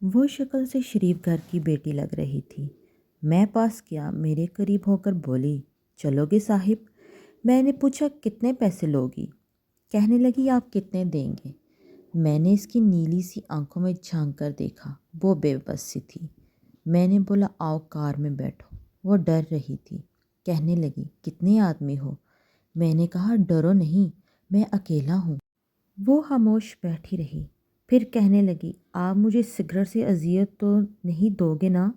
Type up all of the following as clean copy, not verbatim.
وہ شکل سے شریف گھر کی بیٹی لگ رہی تھی۔ میں پاس گیا، میرے قریب ہو کر بولی، چلو گے صاحب؟ میں نے پوچھا، کتنے پیسے لوگی؟ کہنے لگی، آپ کتنے دیں گے؟ میں نے اس کی نیلی سی آنکھوں میں جھانک کر دیکھا، وہ بے بس سی تھی۔ میں نے بولا، آؤ کار میں بیٹھو۔ وہ ڈر رہی تھی۔ کہنے لگی، کتنے آدمی ہو؟ میں نے کہا، ڈرو نہیں، میں اکیلا ہوں۔ وہ خاموش بیٹھی رہی، پھر کہنے لگی، آپ مجھے سگریٹ سے اذیت تو نہیں دو گے نا؟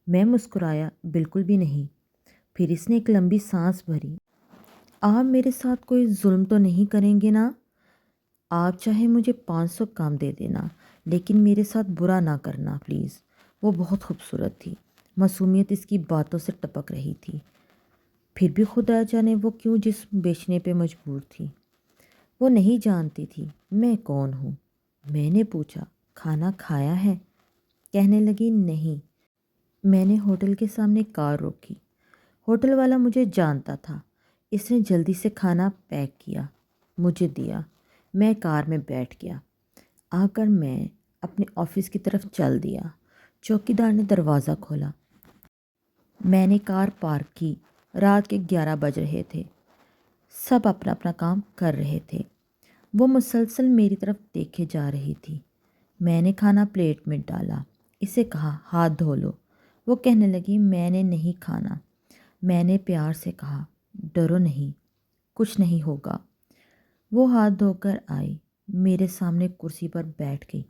میں مسکرایا، بالکل بھی نہیں۔ پھر اس نے ایک لمبی سانس بھری۔ آپ میرے ساتھ کوئی ظلم تو نہیں کریں گے نا؟ آپ چاہے مجھے 500 کام دے دینا، لیکن میرے ساتھ برا نہ کرنا پلیز۔ وہ بہت خوبصورت تھی، معصومیت اس کی باتوں سے ٹپک رہی تھی۔ پھر بھی خدا جانے وہ کیوں جسم بیچنے پہ مجبور تھی۔ وہ نہیں جانتی تھی میں کون ہوں۔ میں نے پوچھا، کھانا کھایا ہے؟ کہنے لگی، نہیں۔ میں نے ہوٹل کے سامنے کار روکی۔ ہوٹل والا مجھے جانتا تھا۔ اس نے جلدی سے کھانا پیک کیا، مجھے دیا۔ میں کار میں بیٹھ گیا۔ آ کر میں اپنے آفس کی طرف چل دیا۔ چوکیدار نے دروازہ کھولا۔ میں نے کار پارک کی۔ رات کے 11 بج رہے تھے۔ سب اپنا اپنا کام کر رہے تھے۔ وہ مسلسل میری طرف دیکھے جا رہی تھی۔ میں نے کھانا پلیٹ میں ڈالا، اسے کہا، ہاتھ دھو لو۔ وہ کہنے لگی، میں نے نہیں کھانا۔ میں نے پیار سے کہا، ڈرو نہیں، کچھ نہیں ہوگا۔ وہ ہاتھ دھو کر آئی، میرے سامنے کرسی پر بیٹھ گئی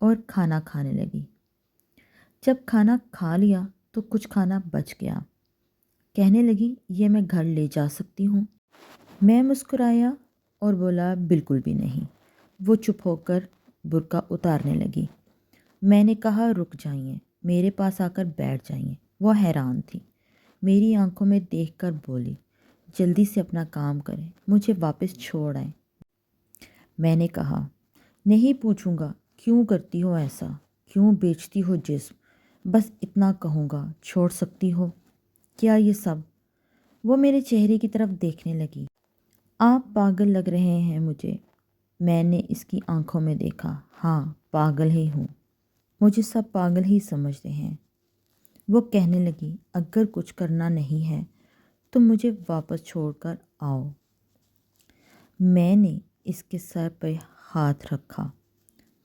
اور کھانا کھانے لگی۔ جب کھانا کھا لیا تو کچھ کھانا بچ گیا۔ کہنے لگی، یہ میں گھر لے جا سکتی ہوں؟ میں مسکرایا اور بولا، بالکل بھی نہیں۔ وہ چپ ہو کر برقع اتارنے لگی۔ میں نے کہا، رک جائیے، میرے پاس آ کر بیٹھ جائیے۔ وہ حیران تھی، میری آنکھوں میں دیکھ کر بولی، جلدی سے اپنا کام کریں، مجھے واپس چھوڑ آئیں۔ میں نے کہا، نہیں پوچھوں گا کیوں کرتی ہو ایسا، کیوں بیچتی ہو جسم، بس اتنا کہوں گا، چھوڑ سکتی ہو کیا یہ سب؟ وہ میرے چہرے کی طرف دیکھنے لگی۔ آپ پاگل لگ رہے ہیں مجھے۔ میں نے اس کی آنکھوں میں دیکھا۔ ہاں، پاگل ہی ہوں، مجھے سب پاگل ہی سمجھتے ہیں۔ وہ کہنے لگی، اگر کچھ کرنا نہیں ہے تو مجھے واپس چھوڑ کر آؤ۔ میں نے اس کے سر پہ ہاتھ رکھا،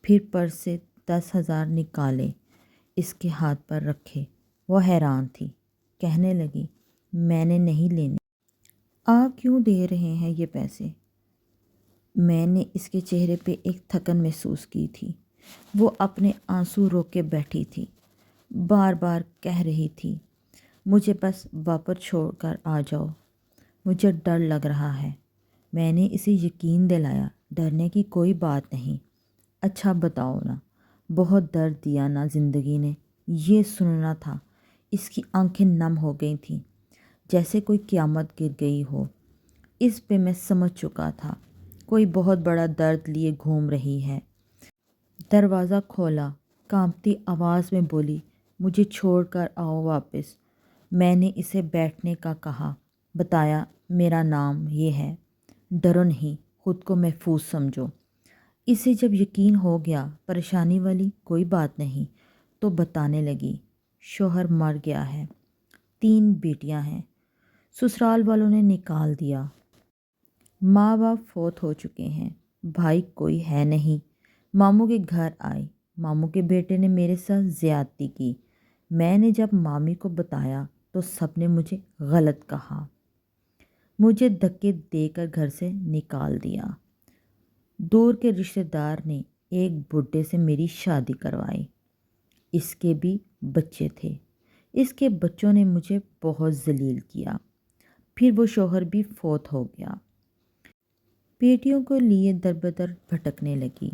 پھر پرس سے 10,000 نکالے، اس کے ہاتھ پر رکھے۔ وہ حیران تھی، کہنے لگی، میں نے نہیں لینے۔ آپ کیوں دے رہے ہیں یہ پیسے؟ میں نے اس کے چہرے پہ ایک تھکن محسوس کی تھی۔ وہ اپنے آنسو روک کے بیٹھی تھی، بار بار کہہ رہی تھی، مجھے بس واپس چھوڑ کر آ جاؤ، مجھے ڈر لگ رہا ہے۔ میں نے اسے یقین دلایا، ڈرنے کی کوئی بات نہیں۔ اچھا بتاؤ نا، بہت درد دیا نا زندگی نے؟ یہ سننا تھا۔ اس کی آنکھیں نم ہو گئی تھیں، جیسے کوئی قیامت گر گئی ہو۔ اس پہ میں سمجھ چکا تھا، کوئی بہت بڑا درد لیے گھوم رہی ہے۔ دروازہ کھولا، کانپتی آواز میں بولی، مجھے چھوڑ کر آؤ واپس۔ میں نے اسے بیٹھنے کا کہا، بتایا، میرا نام یہ ہے، ڈرو نہیں، خود کو محفوظ سمجھو۔ اسے جب یقین ہو گیا پریشانی والی کوئی بات نہیں تو بتانے لگی، شوہر مر گیا ہے، 3 بیٹیاں ہیں، سسرال والوں نے نکال دیا، ماں باپ فوت ہو چکے ہیں، بھائی کوئی ہے نہیں۔ ماموں کے گھر آئی، ماموں کے بیٹے نے میرے ساتھ زیادتی کی۔ میں نے جب مامی کو بتایا تو سب نے مجھے غلط کہا، مجھے دھکے دے کر گھر سے نکال دیا۔ دور کے رشتہ دار نے ایک بڈھے سے میری شادی کروائی، اس کے بھی بچے تھے۔ اس کے بچوں نے مجھے بہت ذلیل کیا۔ پھر وہ شوہر بھی فوت ہو گیا۔ بیٹیوں کو لیے در بدر بھٹکنے لگی،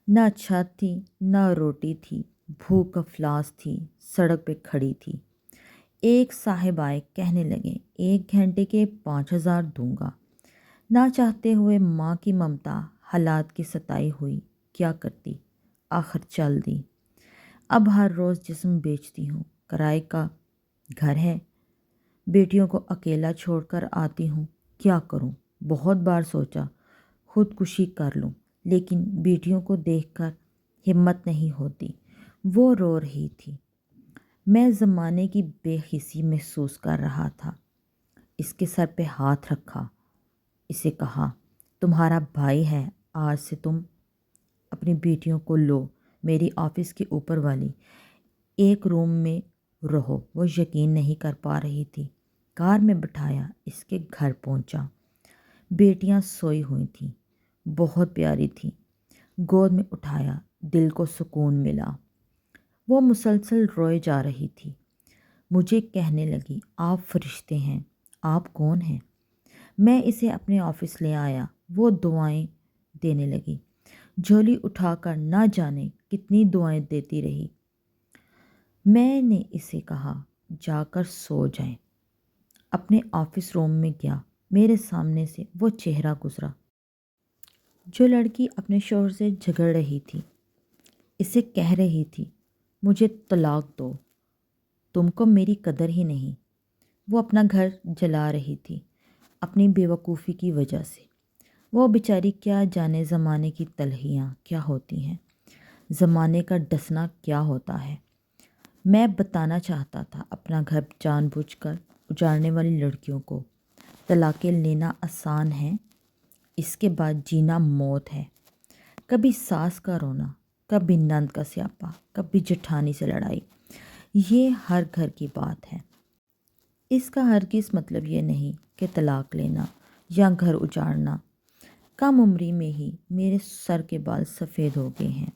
نہ چھت تھی نہ روٹی تھی، بھوک افلاس تھی، سڑک پہ کھڑی تھی۔ ایک صاحب آئے، کہنے لگے، 1 گھنٹے کے 5,000 دوں گا۔ نہ چاہتے ہوئے ماں کی ممتا، حالات کی ستائی ہوئی، کیا کرتی، آخر چل دی۔ اب ہر روز جسم بیچتی ہوں، کرائے کا گھر ہے، بیٹیوں کو اکیلا چھوڑ کر آتی ہوں، کیا کروں؟ بہت بار سوچا خودکشی کر لوں، لیکن بیٹیوں کو دیکھ کر ہمت نہیں ہوتی۔ وہ رو رہی تھی۔ میں زمانے کی بے حسی محسوس کر رہا تھا۔ اس کے سر پہ ہاتھ رکھا، اسے کہا، تمہارا بھائی ہے، آج سے تم اپنی بیٹیوں کو لو، میری آفس کے اوپر والی ایک روم میں رہو۔ وہ یقین نہیں کر پا رہی تھی۔ کار میں بٹھایا، اس کے گھر پہنچا۔ بیٹیاں سوئی ہوئی تھیں، بہت پیاری تھیں۔ گود میں اٹھایا، دل کو سکون ملا۔ وہ مسلسل روئے جا رہی تھی۔ مجھے کہنے لگی، آپ فرشتے ہیں، آپ کون ہیں؟ میں اسے اپنے آفس لے آیا۔ وہ دعائیں دینے لگی، جھولی اٹھا کر نہ جانے کتنی دعائیں دیتی رہی۔ میں نے اسے کہا، جا کر سو جائیں۔ اپنے آفس روم میں گیا۔ میرے سامنے سے وہ چہرہ گزرا جو لڑکی اپنے شوہر سے جھگڑ رہی تھی، اسے کہہ رہی تھی، مجھے طلاق دو، تم کو میری قدر ہی نہیں۔ وہ اپنا گھر جلا رہی تھی اپنی بے وقوفی کی وجہ سے۔ وہ بیچاری کیا جانے زمانے کی تلخیاں کیا ہوتی ہیں، زمانے کا ڈسنا کیا ہوتا ہے۔ میں بتانا چاہتا تھا اپنا گھر جان بوجھ کر اجاڑنے والی لڑکیوں کو، طلاقیں لینا آسان ہے، اس کے بعد جینا موت ہے۔ کبھی ساس کا رونا، کبھی نند کا سیاپا، کبھی جٹھانی سے لڑائی، یہ ہر گھر کی بات ہے۔ اس کا ہرگز مطلب یہ نہیں کہ طلاق لینا یا گھر اجاڑنا۔ کم عمری میں ہی میرے سر کے بال سفید ہو گئے ہیں۔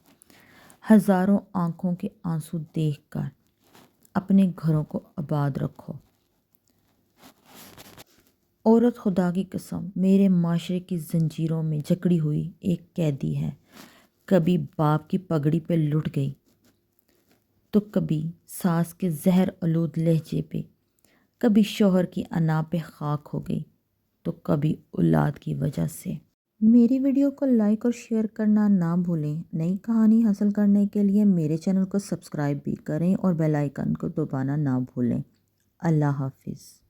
ہزاروں آنکھوں کے آنسو دیکھ کر اپنے گھروں کو آباد رکھو۔ عورت خدا کی قسم میرے معاشرے کی زنجیروں میں جکڑی ہوئی ایک قیدی ہے۔ کبھی باپ کی پگڑی پہ لٹ گئی تو کبھی ساس کے زہر آلود لہجے پہ، کبھی شوہر کی انا پہ خاک ہو گئی تو کبھی اولاد کی وجہ سے۔ میری ویڈیو کو لائک اور شیئر کرنا نہ بھولیں۔ نئی کہانی حاصل کرنے کے لیے میرے چینل کو سبسکرائب بھی کریں اور بیل آئیکن کو دبانا نہ بھولیں۔ اللہ حافظ۔